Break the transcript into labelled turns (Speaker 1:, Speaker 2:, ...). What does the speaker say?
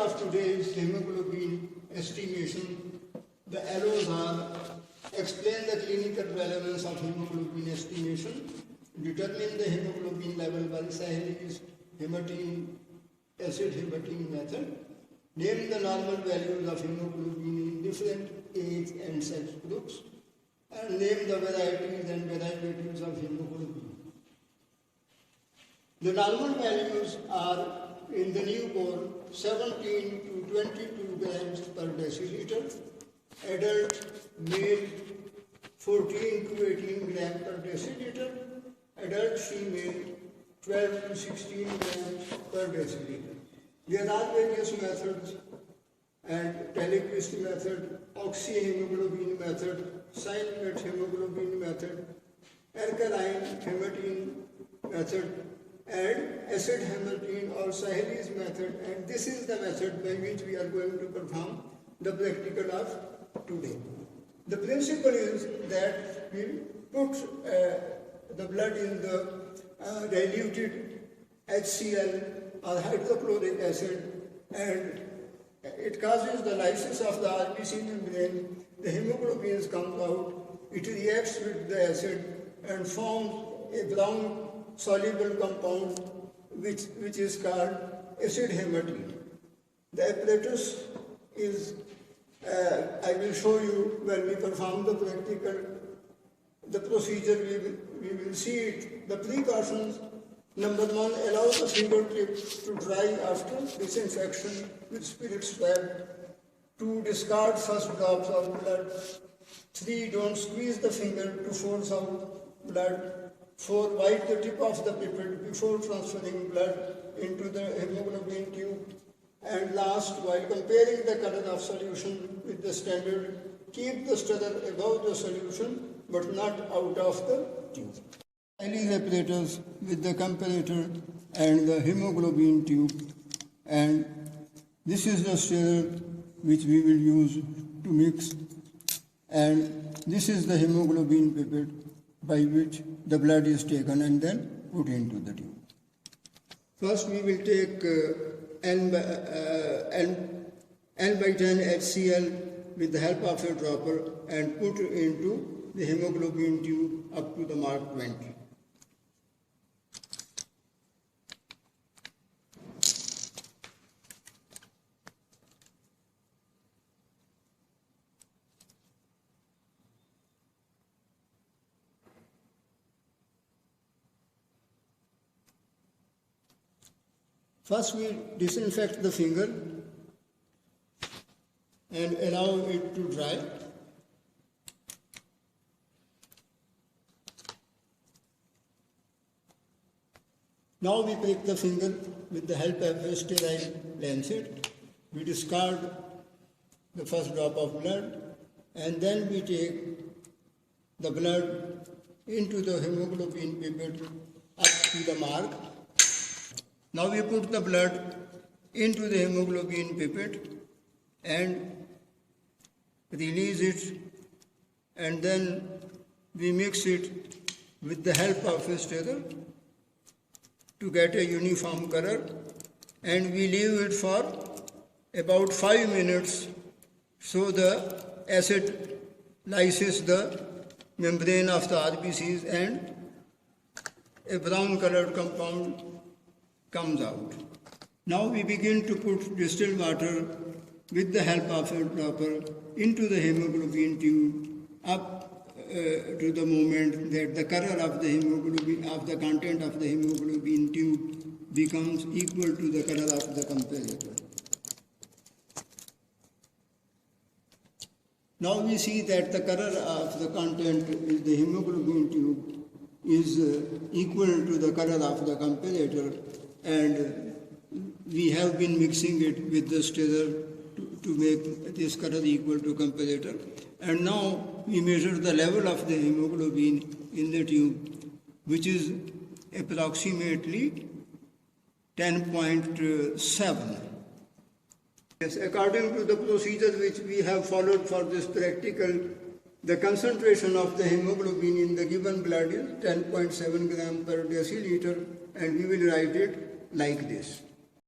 Speaker 1: of today is hemoglobin estimation. The arrows are explain the clinical relevance of hemoglobin estimation, determine the hemoglobin level by Sahel's hematine, acid hematine method, name the normal values of hemoglobin in different age and sex groups, and name the varieties and derivatives of hemoglobin. The normal values are in the newborn 17 to 22 grams per deciliter, adult male 14 to 18 grams per deciliter, adult female 12 to 16 grams per deciliter. There are various methods and Telequist method, oxyhemoglobin method, cyanide hemoglobin method, alkaline hematine method, and acid hematine or Sahel's method, and this is the method by which we are going to perform the practical of today. The principle is that we put the blood in the diluted HCl or hydrochloric acid, and it causes the lysis of the RBC membrane. The hemoglobin comes out, it reacts with the acid and forms a brown soluble compound which is called acid hematine. The apparatus is, I will show you when we perform the practical, the procedure, we will see it. The precautions: number one, allow the fingertip to dry after disinfection with spirit swab. 2, discard first drops of blood. 3, don't squeeze the finger to force out blood. 4, wipe the tip of the pipette before transferring blood into the hemoglobin tube. And last, while comparing the color of solution with the standard, keep the stirrer above the solution but not out of the tube. These apparatus with the comparator and the hemoglobin tube, and this is the stirrer which we will use to mix, and this is the hemoglobin pipette by which the blood is taken and then put into the tube. First we will take N by 10 HCl with the help of a dropper and put into the hemoglobin tube up to the mark 20. First we disinfect the finger and allow it to dry. Now we prick the finger with the help of a sterile lancet. We discard the first drop of blood and then we take the blood into the hemoglobin pipette up to the mark. Now we put the blood into the hemoglobin pipette and release it, and then we mix it with the help of a stirrer to get a uniform color, and we leave it for about 5 minutes so the acid lyses the membrane of the RBCs and a brown colored compound comes out. Now we begin to put distilled water with the help of a dropper into the hemoglobin tube up to the moment that the color of the hemoglobin, of the content of the hemoglobin tube becomes equal to the color of the comparator. Now we see that the color of the content in the hemoglobin tube is equal to the color of the comparator, and we have been mixing it with the stirrer to make this color equal to comparator. And now we measure the level of the hemoglobin in the tube, which is approximately 10.7. Yes, according to the procedure which we have followed for this practical, the concentration of the hemoglobin in the given blood is 10.7 gram per deciliter, and we will write it like this.